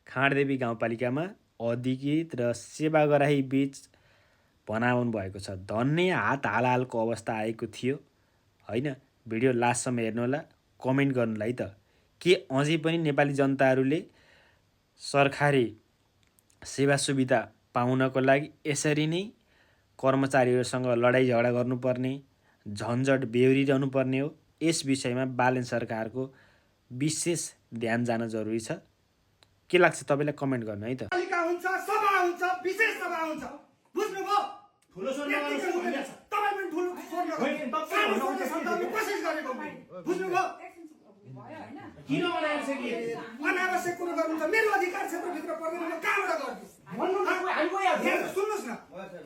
खाँडदेवी गाउँपालिकामा अधिकृत र सेवाग्राही बीच भनाउनु भएको छ। धन्य हात हालहालको अवस्था आएको थियो होइन। भिडियो लास्टसम्म हेर्नुहोला, कमेन्ट गर्नुलाई त। के अझै पनि नेपाली जनताहरूले सरकारी सेवा सुविधा पाउनको लागि यसरी नै कर्मचारीहरूसँग लडाइँ झगडा गर्नुपर्ने, झन्झट बेहोरिरहनु पर्ने हो? यस विषयमा बालेन सरकारको विशेष ध्यान जान जरुरी छ। के लाग्छ तपाईँलाई कमेन्ट गर्नु है त। पालिका हुन्छ, सभा हुन्छ, विशेष सभा हुन्छ, बुझ्नुभयो? ठुलो स्वर नगर्नुहोस्। तपाईँ पनि ठुलो स्वर नगर्नुहोस्। सानो स्वरले सम्झाउने कोसिस गरेको बुझ्नुभयो? किन अनावश्यक अनावश्यक कुरो गर्नुहुन्छ? मेरो अधिकार क्षेत्रभित्र पर्दैन, म कहाँबाट गर्छु? सुन्नुहोस् न,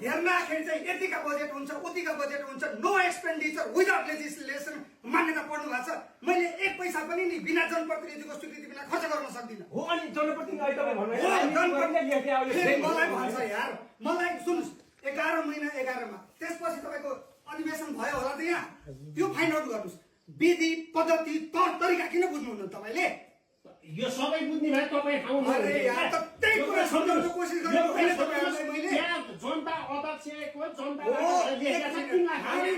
हेर्दाखेरि चाहिँ यतिका बजेट हुन्छ, उतिका बजेट हुन्छ, नो एक्सपेन्डिचर विदाउट लेजिस्लेसन मान्यता पर्नु भएको छ। मैले एक पैसा पनि नि बिना जनप्रतिनिधिको स्वीकृति बिना खर्च गर्न सक्दिनँ। हो अनि जनप्रतिनिधि तपाईँ मलाई भन्छ यार, मलाई सुन्नुहोस्, 11 महिना 11 मा त्यसपछि तपाईँको अधिवेशन भयो होला त यहाँ, त्यो फाइन्ड आउट गर्नुहोस्। विधि पद्धति तौर तरिका किन बुझ्नुहुन्न तपाईँले? यो सबै बुझ्ने भए तपाईँ ठाउँ अरे यार, त त्यही कुरा सम्झाउन कोसिस गरेको होइन तपाईँहरूलाई मैले। जनता अध्यक्षको जनता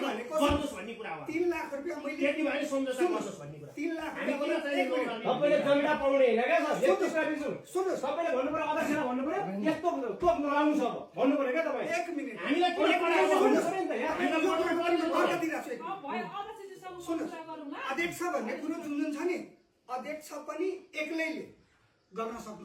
भनेको गर्नुहोस् भन्ने कुरा हो। 3 लाख रुपैयाँ मैले त्यति भए सम्झौता गर्नुहोस् भन्ने कुरा। 3 लाख तपाईँले जनता पाउने होइन क्या सर? सुन्नुहोस्, तपाईँले भन्नु पर्यो, अध्यक्षलाई भन्नु पर्यो यस्तो तोप नलाउनु छ भन्नु पर्यो क्या तपाईँ? 1 मिनेट हामीलाई किन पढाएको भन्नु पर्यो नि त यार। सुन्नुहोस्, अध्यक्ष भन्ने कुरो जुन छ नि, अध्यक्ष पनि एक्लैले गर्न सक्नु